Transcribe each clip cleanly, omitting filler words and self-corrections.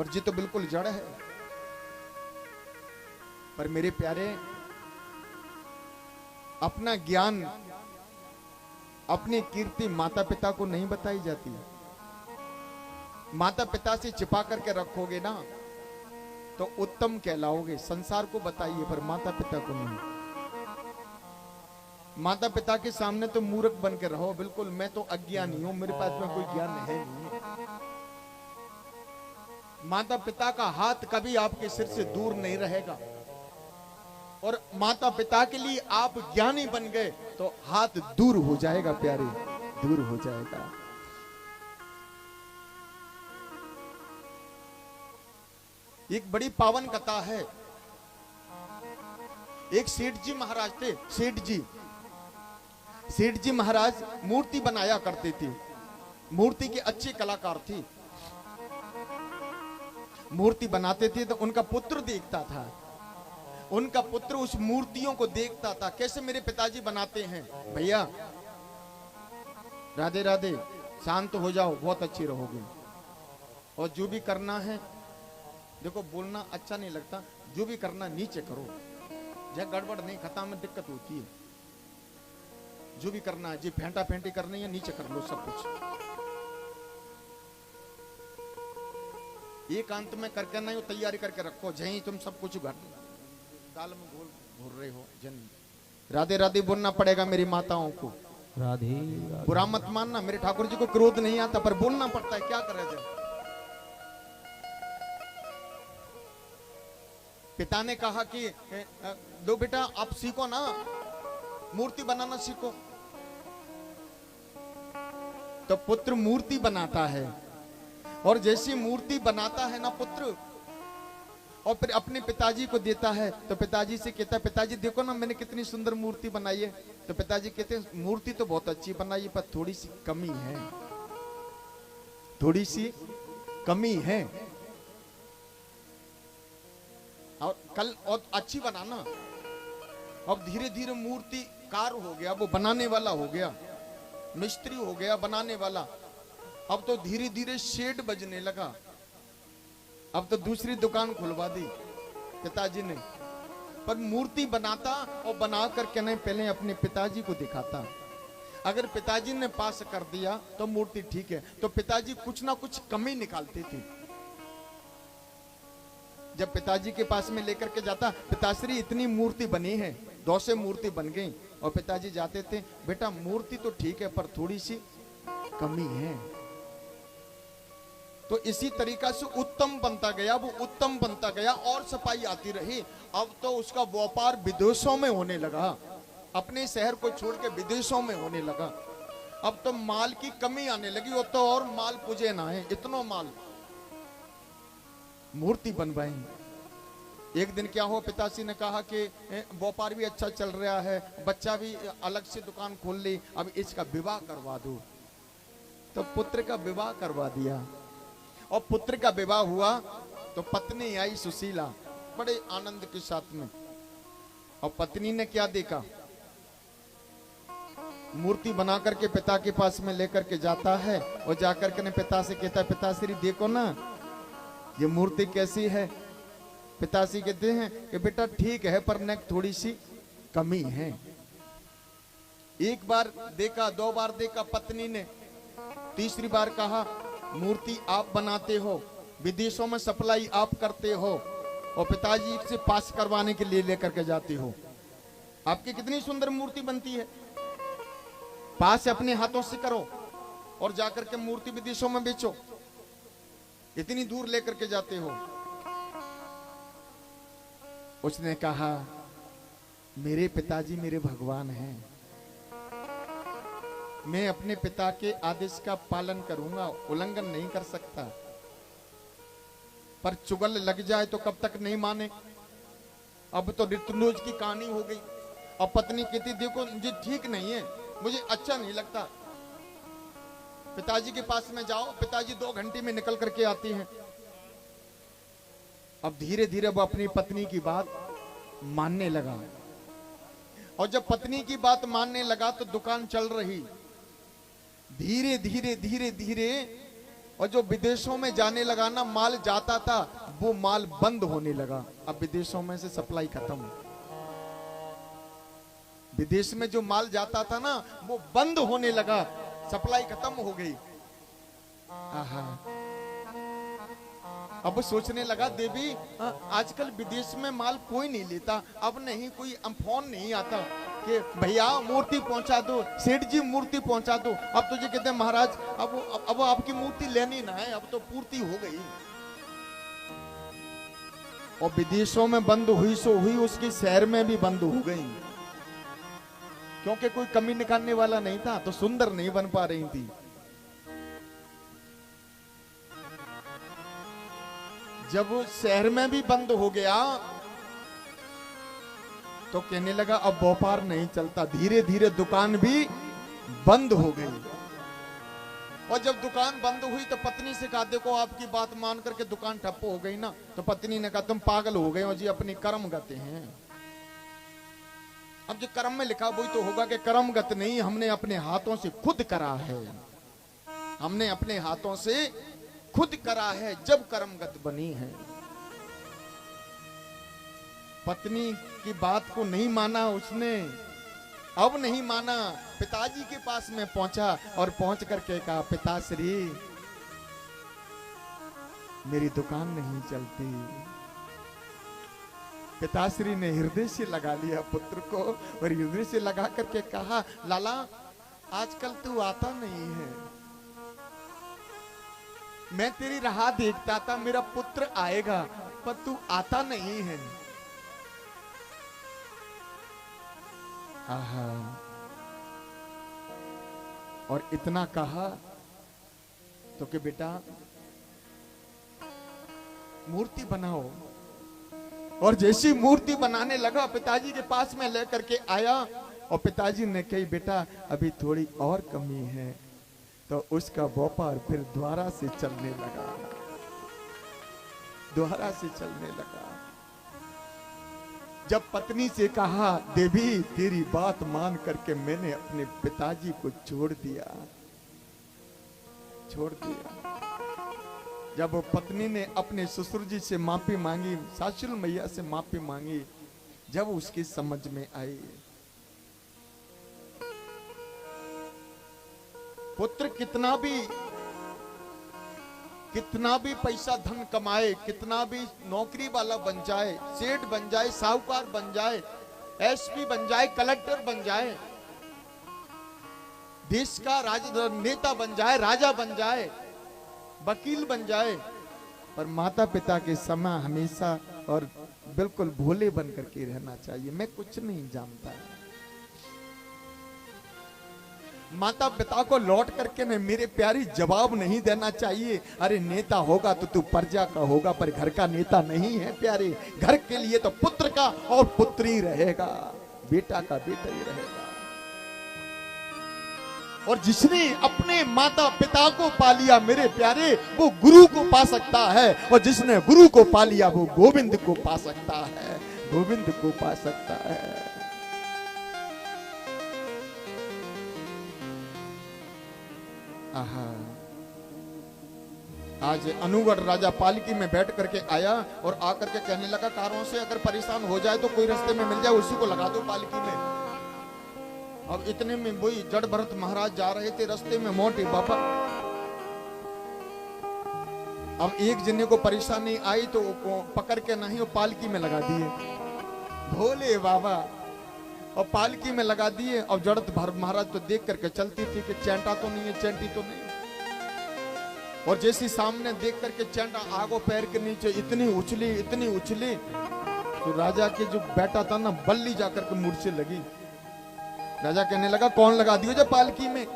पर जी तो बिल्कुल जड़ है। पर मेरे प्यारे, अपना ज्ञान, अपनी कीर्ति माता पिता को नहीं बताई जाती। माता पिता से छिपा करके रखोगे ना तो उत्तम कहलाओगे। संसार को बताइए पर माता पिता को नहीं। माता पिता के सामने तो मूर्ख बन के रहो, बिल्कुल मैं तो अज्ञानी हूं, मेरे पास में कोई ज्ञान है नहीं। माता पिता का हाथ कभी आपके सिर से दूर नहीं रहेगा, और माता पिता के लिए आप ज्ञानी बन गए तो हाथ दूर हो जाएगा प्यारे, दूर हो जाएगा। एक बड़ी पावन कथा है। एक सेठ जी महाराज थे। सेठ जी महाराज मूर्ति बनाया करते थे, मूर्ति के अच्छे कलाकार थे। मूर्ति बनाते थे तो उनका पुत्र देखता था, उनका पुत्र उस मूर्तियों को देखता था, कैसे मेरे पिताजी बनाते हैं। भैया राधे राधे, शांत हो जाओ, बहुत अच्छी रहोगे। और जो भी करना है, देखो बोलना अच्छा नहीं लगता, जो भी करना नीचे करो, जब गड़बड़ नहीं, खता में दिक्कत होती है। जो भी करना है, जी फेंटा फेंटी करनी है, नीचे कर लो सब कुछ। एकांत में करके नहीं, तैयारी करके रखो, जहीं तुम सब कुछ दाल में घोल रहे हो। जन राधे राधे बोलना पड़ेगा मेरी माताओं को। राधे बुरा मत मानना, मेरे ठाकुर जी को क्रोध नहीं आता पर बोलना पड़ता है, क्या करा जाए। पिता ने कहा कि दो बेटा आप सीखो ना, मूर्ति बनाना सीखो। तो पुत्र मूर्ति बनाता है, और जैसी मूर्ति बनाता है ना पुत्र, और फिर अपने पिताजी को देता है, तो पिताजी से कहता है पिताजी देखो ना मैंने कितनी सुंदर मूर्ति बनाई है। तो पिताजी कहते हैं मूर्ति तो बहुत अच्छी बनाई है पर थोड़ी सी कमी है, थोड़ी सी कमी है, और कल और अच्छी बनाना। अब धीरे धीरे मूर्ति कार हो गया, वो बनाने वाला हो गया, मिस्त्री हो गया बनाने वाला। अब तो धीरे धीरे शेड बजने लगा, अब तो दूसरी दुकान खुलवा दी पिताजी ने। पर मूर्ति बनाता और बना करके नहीं, पहले अपने पिताजी को दिखाता। अगर पिताजी ने पास कर दिया तो मूर्ति ठीक है, तो पिताजी कुछ ना कुछ कमी निकालते थे। जब पिताजी के पास में लेकर के जाता, पिताश्री इतनी मूर्ति बनी है, 200 मूर्ति बन गई, और पिताजी जाते थे बेटा मूर्ति तो ठीक है पर थोड़ी सी कमी है। तो इसी तरीका से उत्तम बनता गया, वो उत्तम बनता गया और सफाई आती रही। अब तो उसका व्यापार विदेशों में होने लगा, अपने शहर को छोड़ के विदेशों में होने लगा। अब तो माल की कमी आने लगी, वो तो और माल पूजे ना है, इतना माल मूर्ति बनवाएंगे। एक दिन क्या हुआ, पिताजी ने कहा कि व्यापार भी अच्छा चल रहा है, बच्चा भी अलग से दुकान खोल ली, अब इसका विवाह करवा दो। तो पुत्र का विवाह करवा दिया, और पुत्र का विवाह हुआ तो पत्नी आई सुशीला बड़े आनंद के साथ में। और पत्नी ने क्या देखा, मूर्ति बना करके पिता के पास में लेकर के जाता है, और जाकर के पिता से कहता है पिताश्री देखो ना ये मूर्ति कैसी है। पिताश्री कहते हैं कि बेटा ठीक है पर न थोड़ी सी कमी है। एक बार देखा, 2 बार देखा पत्नी ने, तीसरी बार कहा मूर्ति आप बनाते हो, विदेशों में सप्लाई आप करते हो, और पिताजी से पास करवाने के लिए लेकर के जाते हो। आपकी कितनी सुंदर मूर्ति बनती है, पास अपने हाथों से करो और जाकर के मूर्ति विदेशों में बेचो, इतनी दूर लेकर के जाते हो। उसने कहा मेरे पिताजी मेरे भगवान हैं, मैं अपने पिता के आदेश का पालन करूंगा, उल्लंघन नहीं कर सकता। पर चुगल लग जाए तो कब तक नहीं माने। अब तो ऋतुनोज की कहानी हो गई। और पत्नी कहती देखो मुझे ठीक नहीं है, मुझे अच्छा नहीं लगता। पिताजी के पास में जाओ, पिताजी 2 घंटे में निकल करके आते हैं। अब धीरे धीरे वो अपनी पत्नी की बात मानने लगा, और जब पत्नी की बात मानने लगा तो दुकान चल रही। धीरे धीरे धीरे धीरे और जो विदेशों में जाने लगा ना, माल जाता था वो माल बंद होने लगा। अब विदेशों में से सप्लाई खत्म, विदेश में जो माल जाता था ना वो बंद होने लगा, सप्लाई खत्म हो गई। आहा, अब सोचने लगा देवी आजकल विदेश में माल कोई नहीं लेता, अब नहीं कोई फोन नहीं आता कि भैया मूर्ति पहुंचा दो, सेठ जी मूर्ति पहुंचा दो। अब तो जी कहते हैं महाराज अब आपकी मूर्ति लेनी ना है, अब तो पूर्ति हो गई। और विदेशों में बंद हुई सो हुई, उसकी शहर में भी बंद हो गई, क्योंकि कोई कमी निकालने वाला नहीं था, तो सुंदर नहीं बन पा रही थी। जब शहर में भी बंद हो गया तो कहने लगा अब व्यापार नहीं चलता, धीरे धीरे दुकान भी बंद हो गई। और जब दुकान बंद हुई तो पत्नी से कहा देखो आपकी बात मान करके दुकान ठप्प हो गई ना, तो पत्नी ने कहा तुम पागल हो गए हो जी, अपनी कर्म गति हैं। अब जो कर्म में लिखा वही तो होगा कि कर्म गत नहीं, हमने अपने हाथों से खुद करा है, हमने अपने हाथों से खुद करा है, जब कर्मगत बनी है। पत्नी की बात को नहीं माना उसने, अब नहीं माना, पिताजी के पास में पहुंचा और पहुंच करके कहा पिताश्री मेरी दुकान नहीं चलती। पिताश्री ने हृदय से लगा लिया पुत्र को और हृदय से लगा करके कहा लाला आजकल तू आता नहीं है, मैं तेरी राह देखता था, मेरा पुत्र आएगा पर तू आता नहीं है। आहा, और इतना कहा तो कि बेटा मूर्ति बनाओ। और जैसी मूर्ति बनाने लगा पिताजी के पास में लेकर के आया और पिताजी ने कही बेटा अभी थोड़ी और कमी है, तो उसका व्यापार फिर दोबारा से चलने लगा, दोबारा से चलने लगा। जब पत्नी से कहा देवी तेरी बात मान करके मैंने अपने पिताजी को छोड़ दिया, छोड़ दिया। जब पत्नी ने अपने ससुर जी से माफी मांगी, सासुर मैया से माफी मांगी, जब उसकी समझ में आई पुत्र कितना भी पैसा धन कमाए, कितना भी नौकरी वाला बन जाए, सेठ बन जाए, साहूकार बन जाए, एसपी बन जाए, कलेक्टर बन जाए, देश का नेता बन जाए, राजा बन जाए, वकील बन जाए, पर माता पिता के समय हमेशा और बिल्कुल भोले बन करके रहना चाहिए। मैं कुछ नहीं जानता, माता पिता को लौट करके ने मेरे प्यारी जवाब नहीं देना चाहिए। अरे नेता होगा तो तू प्रजा का होगा, पर घर का नेता नहीं है प्यारे। घर के लिए तो पुत्र का और पुत्री रहेगा, बेटा का बेटा ही रहेगा। और जिसने अपने माता पिता को पा लिया मेरे प्यारे, वो गुरु को पा सकता है, और जिसने गुरु को पा लिया वो गोविंद को पा सकता है, गोविंद को पा सकता है। आहा, आज अनुगढ़ राजा पालकी में बैठ करके आया और आकर के कहने लगा कारों से अगर परेशान हो जाए तो कोई रास्ते में मिल जाए उसी को लगा दो पालकी में। अब इतने में वही जड़ भरत महाराज जा रहे थे, रास्ते में मोटे बाबा, अब एक जने को परेशानी आई तो पकड़ के नहीं वो पालकी में लगा दिए, भोले बाबा, और पालकी में लगा दिए। और जड़त भरत महाराज तो देख करके चलती थी कि चैंटा तो नहीं है, चैंटी तो नहीं। और जैसी सामने देख करके चैंटा आगो पैर के नीचे इतनी उछली तो राजा के जो बेटा था ना बल्ली जाकर के मूर्छे लगी। राजा कहने लगा कौन लगा दियो जो पालकी में?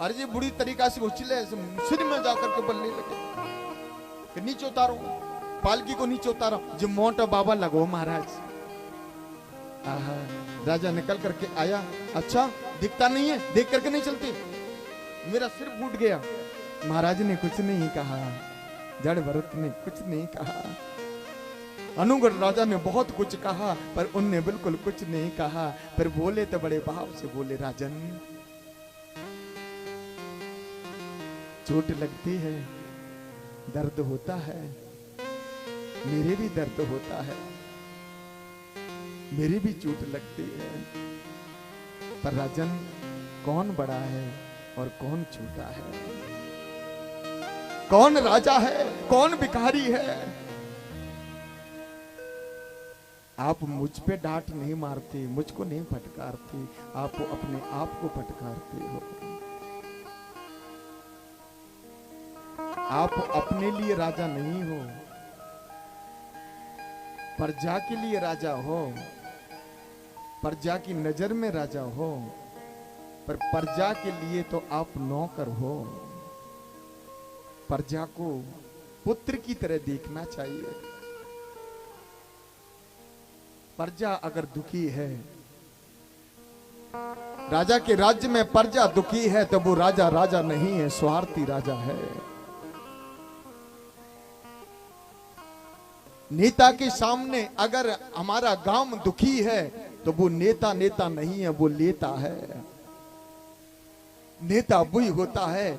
अरे जी बुरी तरीका से उछले, सिर में जाकर के बल्ली लगे, नीचे उतारो पालकी को, नीचे उतारो। जो मोटा बाबा लगो महाराज। राजा निकल करके आया, अच्छा दिखता नहीं है, देख करके नहीं चलती, मेरा सिर फूट गया। महाराज ने कुछ नहीं कहा, जड़ भरत ने कुछ नहीं कहा, अनुगढ़ राजा ने बहुत कुछ कहा पर उनने बिल्कुल कुछ नहीं कहा। फिर बोले तो बड़े भाव से बोले, राजन चोट लगती है, दर्द होता है, मेरे भी दर्द होता है, मेरी भी चोट लगती है। पर राजन, कौन बड़ा है और कौन छोटा है? कौन राजा है, कौन भिखारी है? आप मुझ पे डांट नहीं मारते, मुझको नहीं फटकारते, आप अपने आप को फटकारते हो। आप अपने लिए राजा नहीं हो, प्रजा के लिए राजा हो, प्रजा की नजर में राजा हो, पर प्रजा के लिए तो आप नौकर हो। प्रजा को पुत्र की तरह देखना चाहिए। प्रजा अगर दुखी है, राजा के राज्य में प्रजा दुखी है, तो वो राजा राजा नहीं है, स्वार्थी राजा है। नेता के सामने अगर हमारा गांव दुखी है, तो वो नेता नेता नहीं है, वो लेता है। नेता वही होता है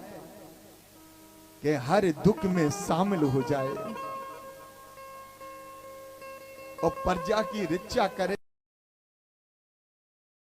कि हर दुख में शामिल हो जाए और प्रजा की रक्षा करे।